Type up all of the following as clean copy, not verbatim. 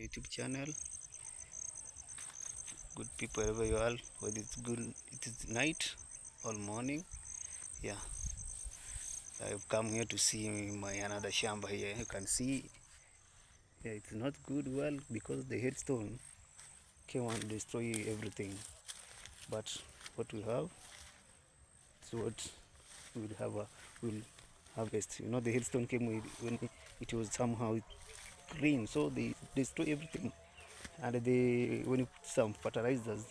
YouTube channel. Good people wherever you are, whether it's good, it is night or morning. Yeah, I've come here to see my another shamba here. You can see, yeah, it's not good well because the headstone came and destroy everything. But what we have is what we'll have. We'll harvest. You know, the headstone came with, when it was somehow green, so they destroy everything. And they, when you put some fertilizers,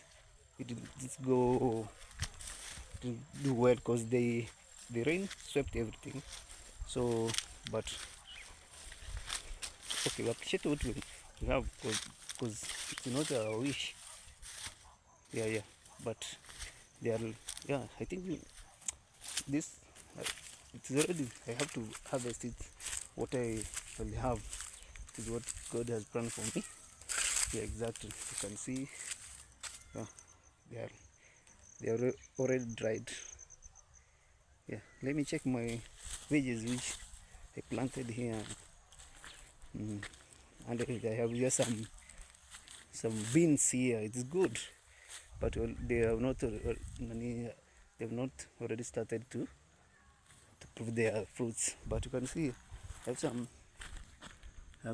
it just go to do well because the rain swept everything. So, but okay, we appreciate what we have because it's not a wish. Yeah, but they are, yeah, I think this uh, it's already, I have to harvest it. What I will have is what God has planned for me. Yeah, exactly. You can see, yeah, they are they are already dried. Yeah, let me check my veggies which I planted here. Mm. And I have here some beans here. It's good, but they have not they have not already started to prove their fruits. But you can see I have some I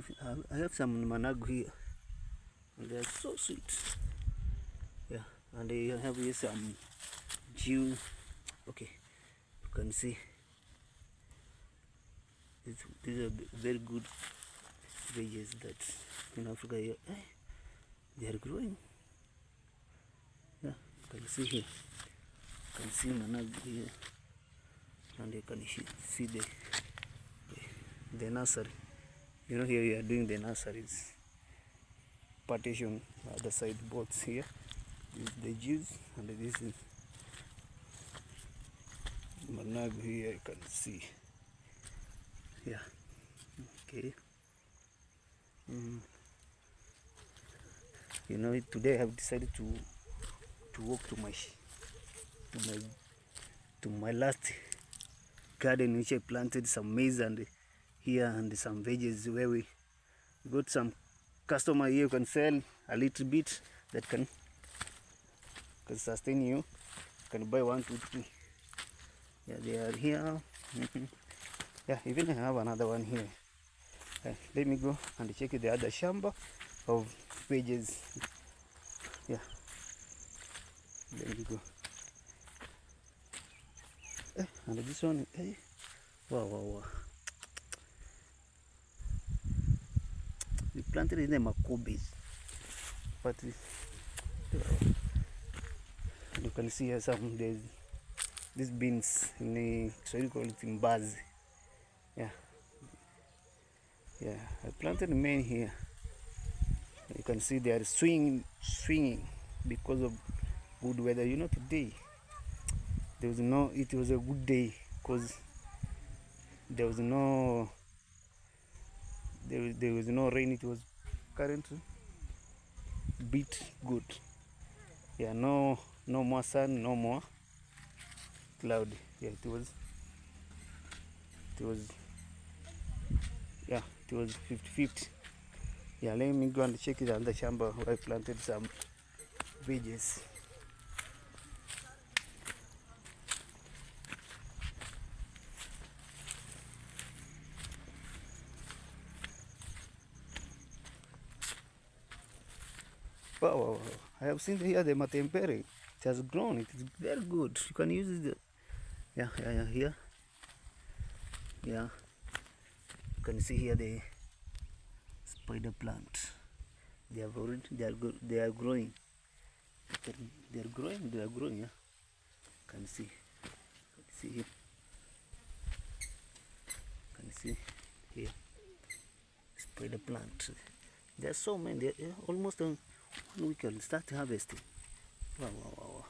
have some managu here, and they are so sweet. Yeah, and I have here some Jew. Okay, you can see these are very good veggies that in Africa here, they are growing. Yeah, you can see here, you can see managu here, and you can see the nursery. You know, here we are doing the nurseries partition, other side boards here. This is the juice, and this is managu here. You can see. Yeah. Okay. You know, today I have decided to walk to to my to my last garden, which I planted some maize and here and some veggies where we got some customer here. You can sell a little bit that can sustain you. You can buy 1, 2, 3. Yeah, they are here. Yeah, even I have another one here. Let me go and check the other shamba of veggies. Yeah, let me go. And this one, wow. We planted in the macubis, but you can see here some these beans in the, so you call it in buzz. Yeah, I planted many here. You can see they are swinging because of good weather. You know, today it was a good day because there was no rain. It was currently bit good. Yeah, no more sun, no more cloudy. Yeah, it was yeah, it was 50-50. Yeah, let me go and check it on the chamber where I planted some veggies. Wow. I have seen here the matempere. It has grown. It is very good. You can use it. Yeah, here. Yeah. You can see here the spider plant. They are growing. They are growing. They are growing. Yeah. You can see. Here. You can see here. Spider plant. There are so many. They are almost on 1 week I'll start harvesting. Wow.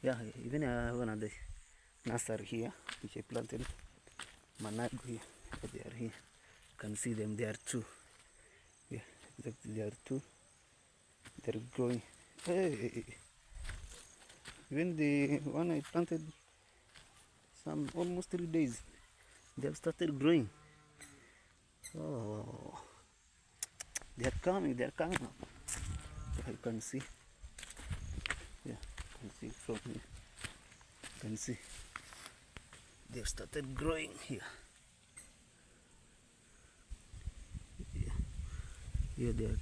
Yeah, even I have another nursery here which I planted managu here. They are here. You can see them. They are two. Yeah, exactly. They are two. They are growing. Hey. Even the one I planted some almost 3 days, they have started growing. Oh, They're coming now. Yeah, you can see. Yeah, you can see from here. You can see they've started growing here. Yeah, here they are.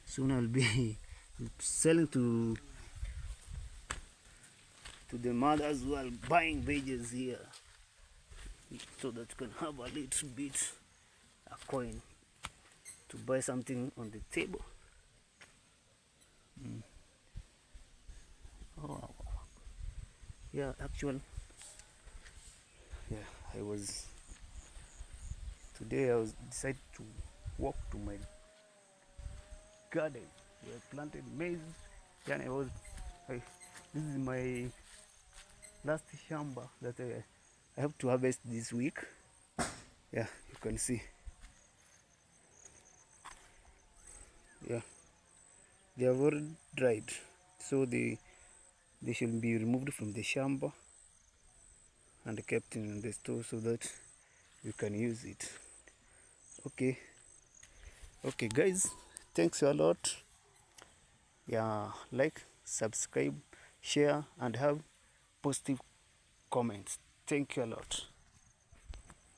Soon I'll be selling to the mothers who are buying veggies here, so that you can have a little bit a coin to buy something on the table. Oh, yeah, actually, yeah, I was today I was decided to walk to my garden. I planted maize. Then this is my last shamba that I have to harvest this week. Yeah, you can see. Yeah, they have already dried, so they should be removed from the shamba and kept in the store so that you can use it. Okay, okay, guys, thanks a lot. Yeah, like, subscribe, share, and have positive comments. Thank you a lot.